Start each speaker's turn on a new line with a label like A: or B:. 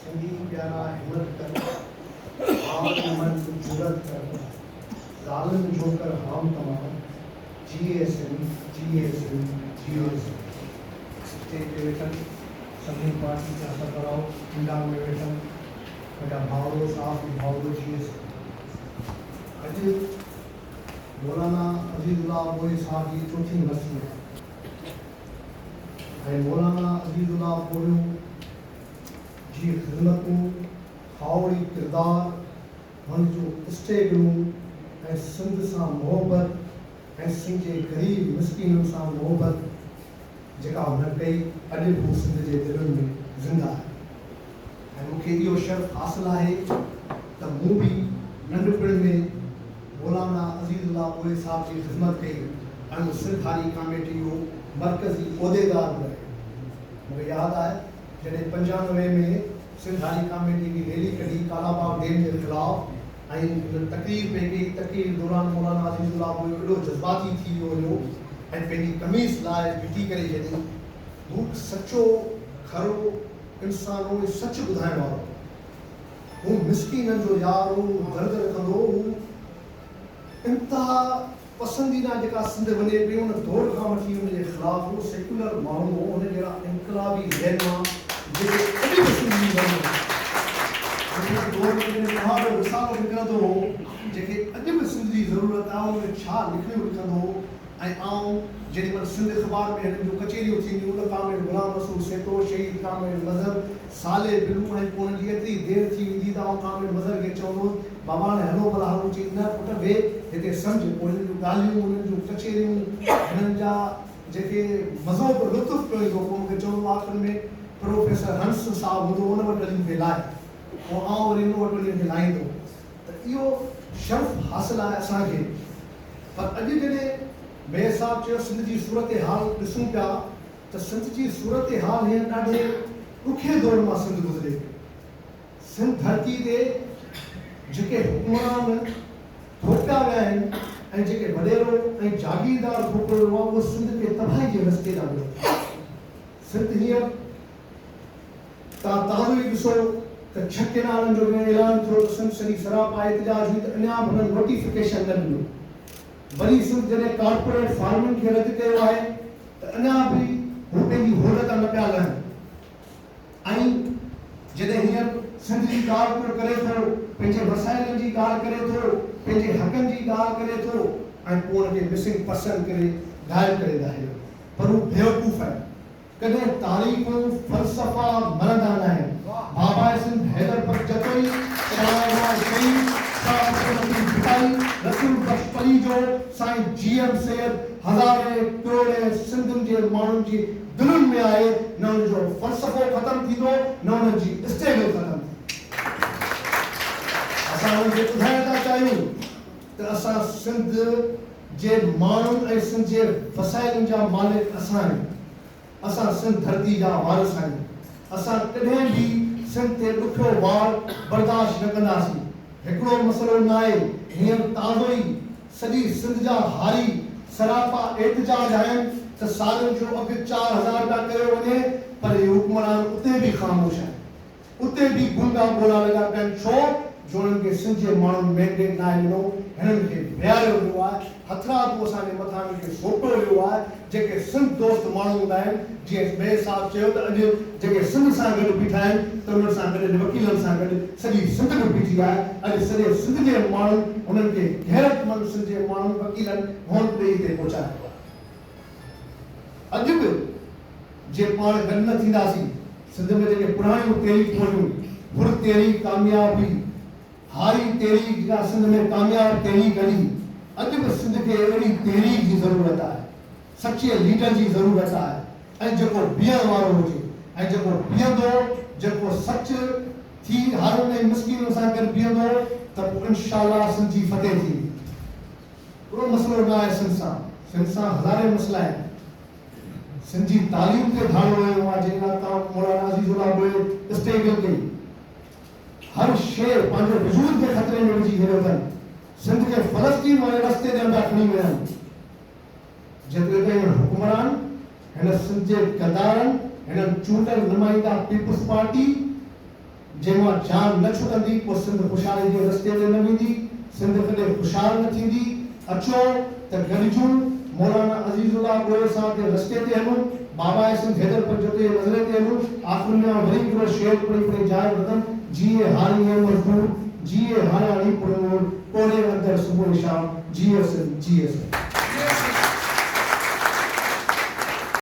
A: सिंधी प्यारा हिम्मत कर आम मन जुरत कर जालिम जोकर हम तमाम जिए सिंध स्टेज पे वेठन सभी पार्टी जा सरबराह इंडा में वेठन वॾा भाउरो साहब भाउरो जिए सिंध अॼु मौलाना अज़ीज़ुल्लाह पोइ साहब जी चौथी बरसी है मौलाना अज़ीज़ुल्लाह पोइ जी ख़िदमतूं हावड़ी किरदार हुन जो स्टेगरूं ऐं सिंध सां मोहबत ऐं सिंध जे ग़रीब मिसकीननि सां मोहबत जेका हुन कई अॼु बि सिंध जे दिलनि में ज़िंदा आहे ऐं मूंखे इहो शर्फ़ हासिलु आहे त मूं बि नंढपण में मौलाना अज़ीज़ुल्लाह पोइ साहब जी ख़िदमत कई ऐं सिंध हारी कमेटी जो मरकज़ी उहिदेदार बि रहियो। मूंखे यादि आहे जॾहिं 95 में सिंध हारी कमेटी की रैली कढी कालाबाग डैम के खिलाफ ऐं तकरीर पे कई तकरीर दौरान मौलाना अज़ीज़ुल्लाह पोइ एॾो जज़्बाती थी वियो ऐं पंहिंजी कमीज़ लाइ भिटी करे छॾी। हू सचो खरो इंसान हो, सच ॿुधाइण वारो, हू मिसकीननि जो यार हो, दर्द रखंदो, हू इंतिहा पसंदीदा जेका सिंध वञे पई उन दौर खां वठी हुनजे ख़िलाफ़ हो, सेकुलर माण्हू हो, हुन जहिड़ा इनकलाबी रहनुमा जेके अॼु बि सिंधी दौर में तव्हांजो रिसालो निकिरंदो हो जेके अॼु बि सिंध जी ज़रूरत आहे उन में छा लिखियो लिखंदो हो। ऐं आउं जेॾीमहिल सिंध अख़बार में हिननि जूं कचेरियूं थींदियूं उन कामिल गुलाम रसूल सेतो शहीद कामिल मज़हर साले बिलू ऐं पोइ हुनजी एतिरी देरि थी वेंदी त आउं कामिल मज़हर खे चवंदो बाबा हाणे हलो भला हलो, चई न पुट वे हिते सम्झ। पोइ हिननि जूं ॻाल्हियूं हुननि जूं कचेरियूं हिननि जा जेके मज़ो पियो लुत्फ़ पियो ईंदो, पोइ मूंखे चवंदो आख़िर में प्रोफेसर हंस साहब हूंदो उन वटि हली मूंखे लाइ, पोइ आउं वरी उन वटि वञी मूंखे लाहींदो। त इहो शर्फ़ हासिलु आहे असांखे। पर अॼु जॾहिं मेयर साहब चयो सिंध जी सूरत हाल ॾिसूं पिया त सिंध जी सूरत हाल हीअं ॾाढे ॾुखे दौर मां सिंध गुज़रे। सिंध धरती ते जेके हुकुमरान थोपिया विया आहिनि ऐं जेके वॾेरो ऐं जागीरदार थोपियो वियो आहे उहो सिंध खे तबाही जे रस्ते ॾांहुं वियो। सिंध हीअं ताज़ो ई ॾिसो त 6 केनालनि जो ऐलान थियो त सिंध सॼी सरापा एतिजाज हुई त अञा बि हुननि नोटिफिकेशन न ॾिनो। वरी सिंध जॾहिं कॉर्पोरेट फार्मिंग खे रद्द कयो आहे त अञा बि हू पंहिंजी होड़ तां न पिया लहनि। ऐं जॾहिं हींअर सिंध जी ॻाल्हि पियो करे थो, पंहिंजे वसाइलनि जी ॻाल्हि करे थो, पंहिंजे हक़नि जी ॻाल्हि करे थो ऐं पोइ हुनखे मिसिंग पर्सन करे घायल करे ॿुधायो। पर हू बेवकूफ़ आहे। कॾहिं तारीख़ूं फ़लसफ़ा मरंदा न आहिनि। बाबा सिंध हैदर पर जतोई रसूल बख्श पली जो साईं जीएम सैयद हज़ारे करोड़े सिंधियुनि जे माण्हुनि जी दिलनि में आहे। न हुनजो फ़लसफ़ो ख़तमु थींदो न हुनजी स्टेगल ख़तमु थींदी। असां हुनखे ॿुधाइण था चाहियूं त असां सिंध जे माण्हुनि ऐं सिंध जे वसाइलनि जा मालिक असां आहियूं। असां सिंध धरती जा वारिस आहियूं। असां कॾहिं बि सिंध ते ॾुखियो वार बर्दाश्त न कंदासीं। हिकिड़ो मसइलो न आहे, हींअर ताज़ो ई सॼी सिंध जा हारी सरापा एहतजाज आहिनि त सालनि जो अघु 4000 रुपया कयो वञे, पर इहे हुकुमरान उते बि ख़ामोश आहिनि, उते बि गुंगा ॿोला लॻा पिया आहिनि। छो जो हुननि खे सिंध जे माण्हुनि मैंडेट न आहे ॾिनो, हिननि खे विहारियो वियो आहे, हथरादो असांजे मथां हिननि खे सोटो वियो आहे। जेके सिंध दोस्त माण्हू हूंदा आहिनि, जीअं मेयर साहब चयो त अॼु जेके सिंध सां गॾु बीठा आहिनि त उन्हनि सां गॾु वकीलनि सां गॾु सॼी सिंध में बीठी आहे। अॼु सॼे सिंध जे माण्हुनि उन्हनि खे गैरतमंद सिंध जे माण्हुनि वकीलनि होंद ॾेई हिते पहुचायो। अॼु बि जे पाण गॾु न थींदासीं, सिंध में जेके पुराणियूं तहरीकूं हुयूं, हुर तहरीक कामयाब हुई, हारी तहरीक जेका सिंध में कामयाब तहरीक हली, अॼु बि सिंध खे अहिड़ी तहरीक जी ज़रूरत आहे, सचे लीडर जी ज़रूरत आहे। ऐं जेको बीहण वारो हुजे ऐं जेको बीहंदो, जेको सच थी हारुनि ऐं मिसकीननि सां गॾु बीहंदो त पोइ इंशाअल्लाह सिंध जी फतेह थींदी। हिकिड़ो मसइलो न आहे सिंध सां, सिंध सां हज़ारे मसइला आहिनि। सिंध जी तालीम ते धाड़ो वियो आहे, जेका तव्हां मौलाना अज़ीज़ुल्लाह पोइ स्टेगल कई। हर शइ पंहिंजे वजूद खे ख़तरे में विझी छॾियो अथनि। सिंध खे फ़लस्तीन वारे रस्ते ते पिया खणी विया आहिनि। जेतिरे ताईं हुकुमरान हिन सिंध जे गद्दारनि हिननि चूंडियल नुमाइंदा पीपुल्स पार्टी जंहिंमां जान न छुटंदी पोइ सिंध ख़ुशहाली जे रस्ते ते न वेंदी, सिंध कॾहिं ख़ुशहाल न थींदी। अचो त गॾिजूं मौलाना अज़ीज़ुल्लाह गोयल साहब जे रस्ते ते हलूं, बाबा सिंध हैदर पंजोते जे नज़रे ते हलूं। आख़िर में वरी हिकिड़ो शेर पढ़ी जाए वठंदुमि, जिए हारी है मज़दूर, जिए हाराणी पुरनूर, कोड़े अंदर सुबुह शाम, जिए सिंध, जिए सिंध।